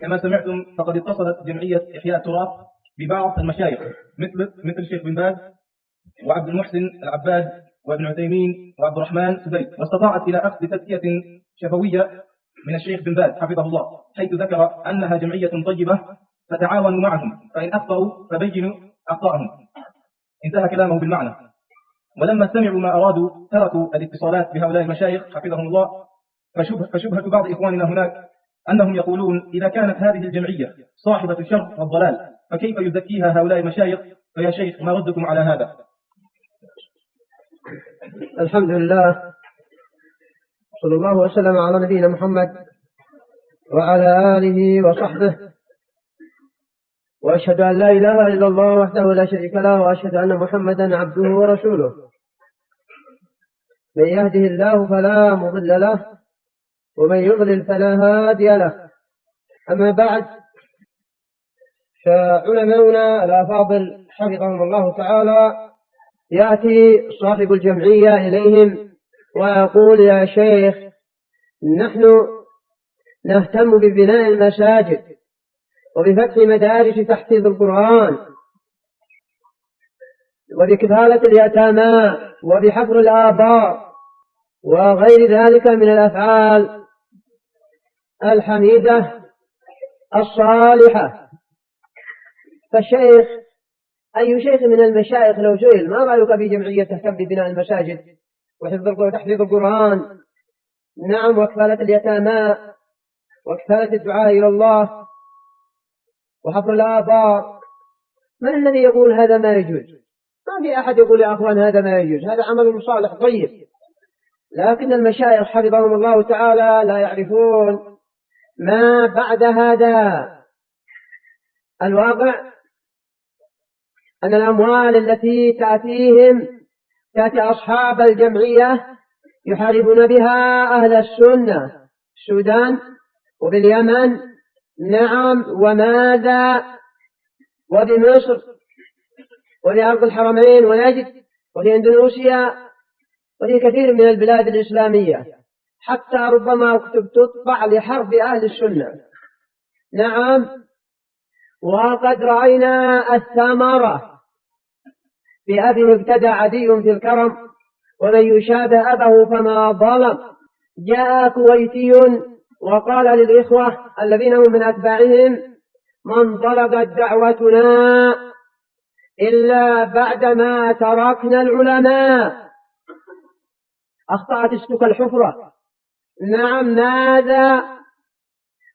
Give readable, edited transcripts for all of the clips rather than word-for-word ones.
كما سمعتم فقد اتصلت جمعية إحياء التراث ببعض المشايخ مثل الشيخ بن باز وعبد المحسن العباد وابن عثيمين وعبد الرحمن سديد، واستطاعت إلى أخذ تزكية شفوية من الشيخ بن باز حفظه الله، حيث ذكر أنها جمعية طيبة فتعاونوا معهم، فإن أخطأوا فبينوا أخطاءهم. انتهى كلامه بالمعنى. ولما سمعوا ما أرادوا تركوا الاتصالات بهؤلاء المشايخ حفظهم الله. فشبهة بعض إخواننا هناك أنهم يقولون إذا كانت هذه الجمعية صاحبة الشر والضلال فكيف يزكيها هؤلاء المشايخ؟ فيا شيخ ما ردكم على هذا؟ الحمد لله، صلى الله وسلم على نبينا محمد وعلى آله وصحبه، وأشهد أن لا إله إلا الله وحده لا شريك له، وأشهد أن محمدا عبده ورسوله. من يهده الله فلا مضل له، ومن يضلل فلا هادي له. أما بعد، فعلماؤنا الأفاضل حفظهم الله تعالى يأتي صاحب الجمعية إليهم ويقول: يا شيخ، نحن نهتم ببناء المساجد وبفتح مدارس تحفيظ القرآن وبكفالة اليتامى وبحفر الآبار وغير ذلك من الأفعال الحميدة الصالحة. فالشيخ، أي شيخ من المشايخ لو سئل ما رأيك في جمعية تهتم ببناء المساجد وتحفيظ القرآن، نعم، وكفالة اليتامى وكفالة الدعاء إلى الله وحفر الآبار، من الذي يقول هذا ما يجوز؟ ما في أحد يقول يا أخوان هذا ما يجوز، هذا عمل صالح طيب. لكن المشايخ حفظهم الله تعالى لا يعرفون ما بعد هذا. الواقع أن الأموال التي تأتي أصحاب الجمعية يحاربون بها أهل السنة في السودان وباليمن، نعم، وماذا، وبمصر وفي أرض الحرمين ونجد وفي أندونيسيا وفي كثير من البلاد الإسلامية، حتى ربما كتب تطبع لحرب أهل السنة. نعم، وقد رأينا الثمرة في أبي ابتدى عدي في الكرم، ومن يشابه أبه فما ظلم. جاء كويتي وقال للإخوة الذين هم من أتباعهم: من طلبت دعوتنا إلا بعدما تركنا العلماء أخطأت استك الحفرة. نعم، ماذا؟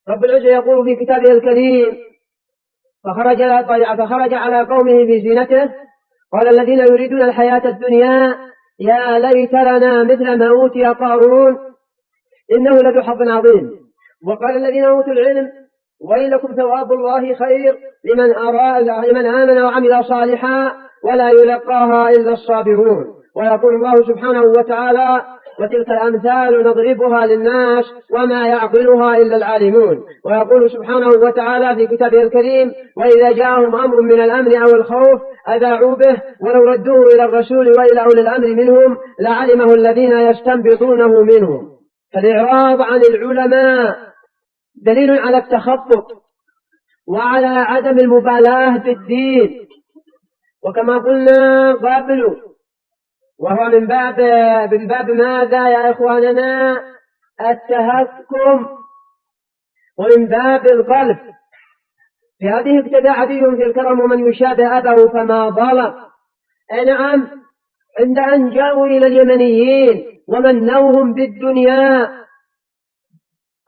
رب العزة يقول في كتابه الكريم: فخرج على قومه بزينته قال الذين يريدون الحياة الدنيا يا ليت لنا مثل ما أوتي قارون إنه لذو حظ عظيم. وقال الذين أوتوا العلم ويلكم ثواب الله خير لمن آمن وعمل صالحا ولا يلقاها إلا الصابرون. ويقول الله سبحانه وتعالى: وتلك الأمثال نضربها للناس وما يعقلها إلا العالمون. ويقول سبحانه وتعالى في كتابه الكريم: وإذا جاءهم أمر من الأمن أو الخوف أذاعوا به ولو ردوه إلى الرسول وإلى أولي الأمر منهم لعلمه الذين يستنبطونه منهم. فالإعراض عن العلماء دليل على التخبط وعلى عدم المبالاة بالدين، وكما قلنا قبل، وهو من باب ماذا يا إخواننا؟ التهكم، ومن باب القلب. في هذه ابتدى عدي في الكرم ومن يشابه أبه فما ظلم. نعم، عند أن جاءوا إلى اليمنيين ومنوهم بالدنيا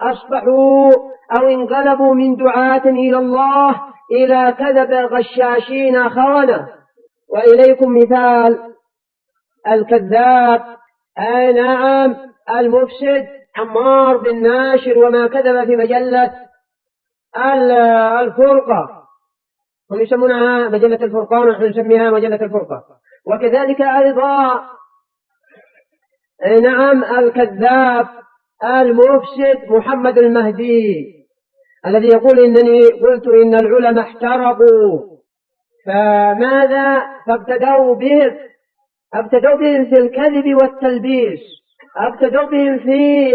أصبحوا أو انقلبوا من دعاة إلى الله إلى كذب غشاشين خونة. وإليكم مثال الكذاب، نعم، المفسد عمار بن ناشر وما كذب في مجلة الفرقة، هم يسمونها مجلة الفرقان ونحن نسميها مجلة الفرقة. وكذلك أيضا نعم الكذاب المفسد محمد المهدي الذي يقول إنني قلت إن العلماء احترقوا. فماذا؟ فابتدوا بهم في الكذب والتلبيس، ابتدوا بهم في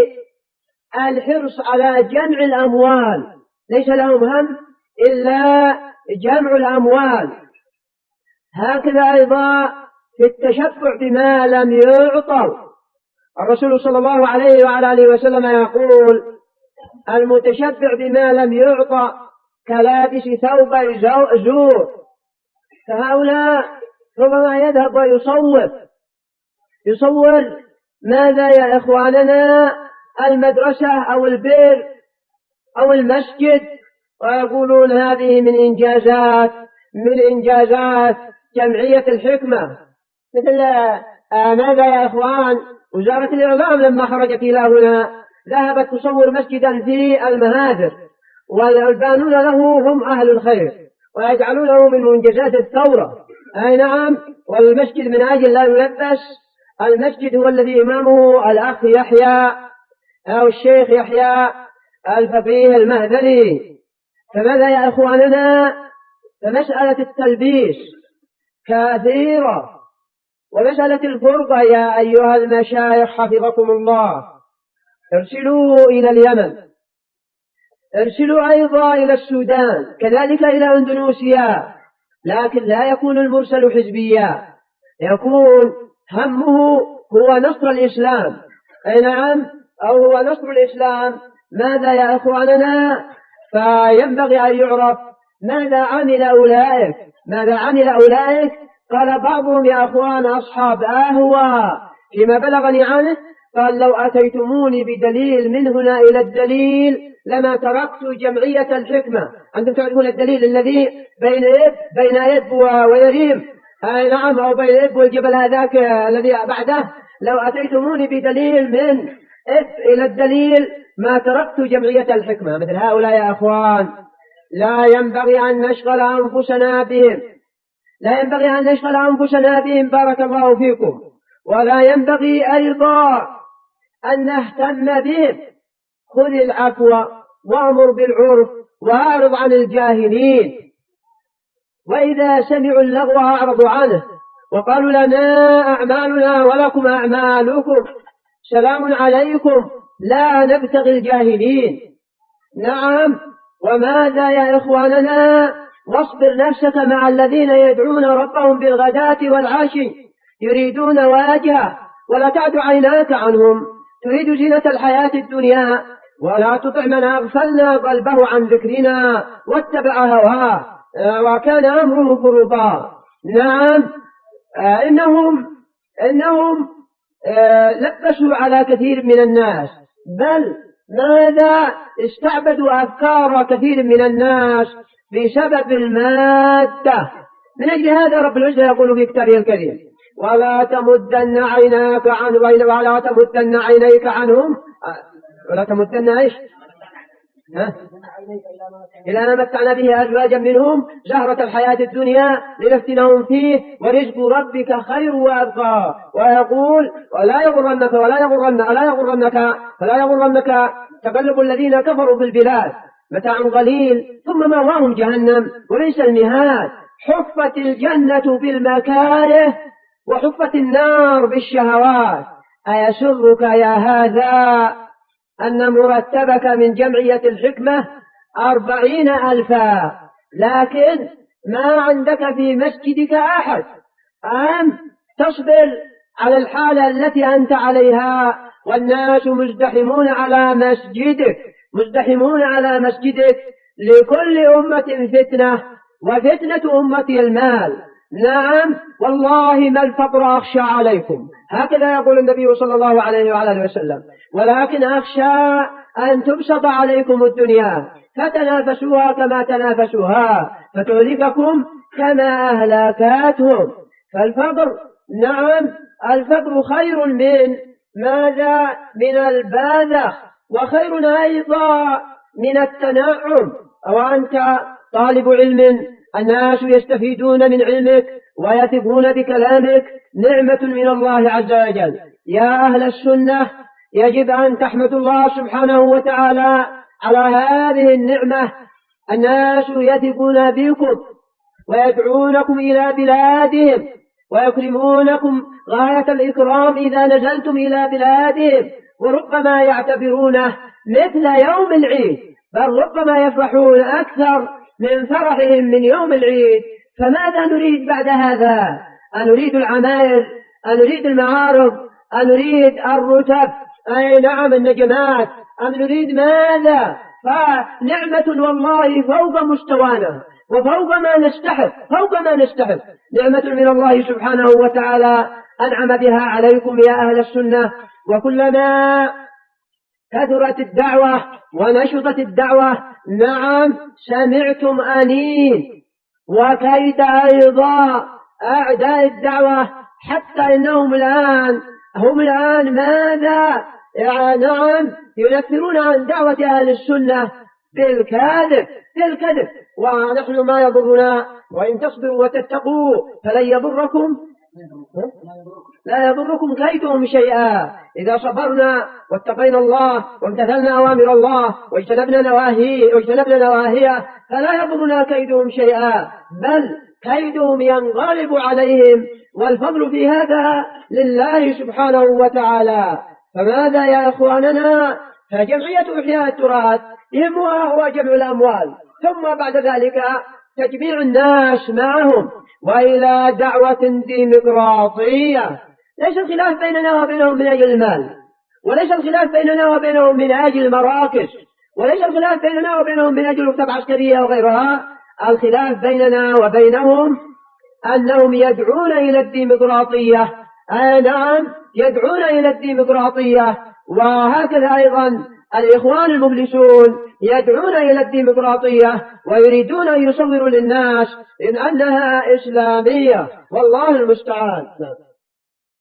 الحرص على جمع الأموال ليس لهم هم إلا جمع الأموال. هكذا أيضا في التشفع بما لم يعطوا. الرسول صلى الله عليه وعلى آله وسلم يقول: المتشفع بما لم يعطى كلابس ثوب زور. فهؤلاء ربما يذهب ويصور ماذا يا إخواننا المدرسة أو البير أو المسجد، ويقولون هذه من إنجازات جمعية الحكمة. مثل ماذا يا إخوان وزارة الإعلام لما خرجت إلى هنا ذهبت تصور مسجدا في المهاجر، والبانون له هم أهل الخير ويجعلونه من منجزات الثورة. أي نعم، والمسجد من أجل لا يلبس، المسجد هو الذي إمامه الأخ يحيى أو الشيخ يحيى الفقيه المهذري. فماذا يا إخواننا؟ فمسألة التلبيس كثيرة، ومسألة الفرقة يا أيها المشايخ حفظكم الله ارسلوا إلى اليمن، ارسلوا أيضا إلى السودان، كذلك إلى أندونيسيا، لكن لا يكون المرسل حزبيا، يكون همه هو نصر الإسلام. أي نعم، أو هو نصر الإسلام. ماذا يا إخواننا؟ فينبغي أن يعرف ماذا عمل أولئك. قال بعضهم: يا أخوان أصحاب أهوى فيما بلغني عنه، قال: لو أتيتموني بدليل من هنا إلى الدليل لما تركت جمعية الحكمة. أنتم تعرفون الدليل الذي بين إب ويريم، أي نعم، أو بين إب والجبل هذاك الذي بعده. لو أتيتموني بدليل من إب إلى الدليل ما تركت جمعية الحكمة. مثل هؤلاء يا أخوان لا ينبغي أن نشغل أنفسنا بهم بارك الله فيكم، ولا ينبغي أيضا أن نهتم بهم. خذ العفو وأمر بالعرف وأعرض عن الجاهلين. وإذا سمعوا اللغو أعرضوا عنه وقالوا: لنا أعمالنا ولكم أعمالكم، سلام عليكم، لا نبتغي الجاهلين. نعم. وماذا يا إخواننا؟ واصبر نفسك مع الذين يدعون ربهم بالغداة والعشي يريدون وجهه، ولا تعد عيناك عنهم تريد زينة الحياة الدنيا، ولا تطع من أغفلنا قلبه عن ذكرنا واتبع هواه وكان أمره فرطا. نعم، إنهم لبسوا على كثير من الناس، بل ماذا استعبدوا أفكار كثير من الناس بسبب المادة. من أجل هذا رب العزة يقول في كتابه الكريم: ولا تمدن عينيك عنهم ولا تمدن إيش؟ إلى أن متعنا به أزواجا منهم زهرة الحياة الدنيا لنفتنهم فيه ورزق ربك خير وأبقى. ويقول: فلا يغرنك تقلب الذين كفروا في البلاد، متاع قليل ثم مأواهم جهنم وبئس المهاد. حفت الجنة بالمكاره وحفت النار بالشهوات. أيسرك يا هذا أن مرتبك من جمعية الحكمة 40,000، لكن ما عندك في مسجدك أحد؟ أم تصبر على الحالة التي أنت عليها والناس مزدحمون على مسجدك؟ لكل أمة فتنة، وفتنة أمتي المال. نعم، والله ما الفقر أخشى عليكم، هكذا يقول النبي صلى الله عليه وعلى وسلم، ولكن أخشى أن تبسط عليكم الدنيا فتنافسوها كما تنافسوها فتهلككم كما أهلكتهم. فالفقر، نعم، الفقر خير من البذخ، وخير أيضا من التنعم. وأنت طالب علم، الناس يستفيدون من علمك ويثقون بكلامك، نعمة من الله عز وجل. يا أهل السنة يجب أن تحمدوا الله سبحانه وتعالى على هذه النعمة. الناس يثقون بكم ويدعونكم إلى بلادهم ويكرمونكم غاية الإكرام إذا نزلتم إلى بلادهم، وربما يعتبرونه مثل يوم العيد. بل ربما يفرحون أكثر من فرحهم من يوم العيد. فماذا نريد بعد هذا؟ أنريد العماير، أنريد المعارض، أنريد الرتب، أي نعم النجمات، أم نريد ماذا؟ فنعمة والله فوق مستوانا وفوق ما نستحق، فوق ما نستحق، نعمة من الله سبحانه وتعالى أنعم بها عليكم يا أهل السنة. وكلما كثرت الدعوة ونشطت الدعوة، نعم سمعتم أنين وكيد أيضا أعداء الدعوة، حتى إنهم هم الآن ماذا؟ نعم ينفرون عن دعوة أهل السنة بالكذب. ونحن ما يضرنا وإن تصبروا وتتقوا فلن يضركم، لا يضركم كيدهم شيئا. إذا صبرنا واتقينا الله وامتثلنا أوامر الله واجتنبنا نواهيه فلا يضرنا كيدهم شيئا، بل كيدهم ينغلب عليهم، والفضل في هذا لله سبحانه وتعالى. فماذا يا إخواننا؟ فجمعية إحياء التراث يهمها هو جمع الأموال، ثم بعد ذلك تجميع الناس معهم وإلى دعوة ديمقراطية. ليس الخلاف بيننا وبينهم من أجل المال، وليس الخلاف بيننا وبينهم من أجل المراكز، وليس الخلاف بيننا وبينهم من أجل رتب عسكرية وغيرها. الخلاف بيننا وبينهم أنهم يدعون إلى الديمقراطية، نعم يدعون إلى الديمقراطية. وهكذا أيضا الإخوان المفلسون يدعون إلى الديمقراطية ويريدون أن يصوروا للناس إن أنها إسلامية، والله المستعان.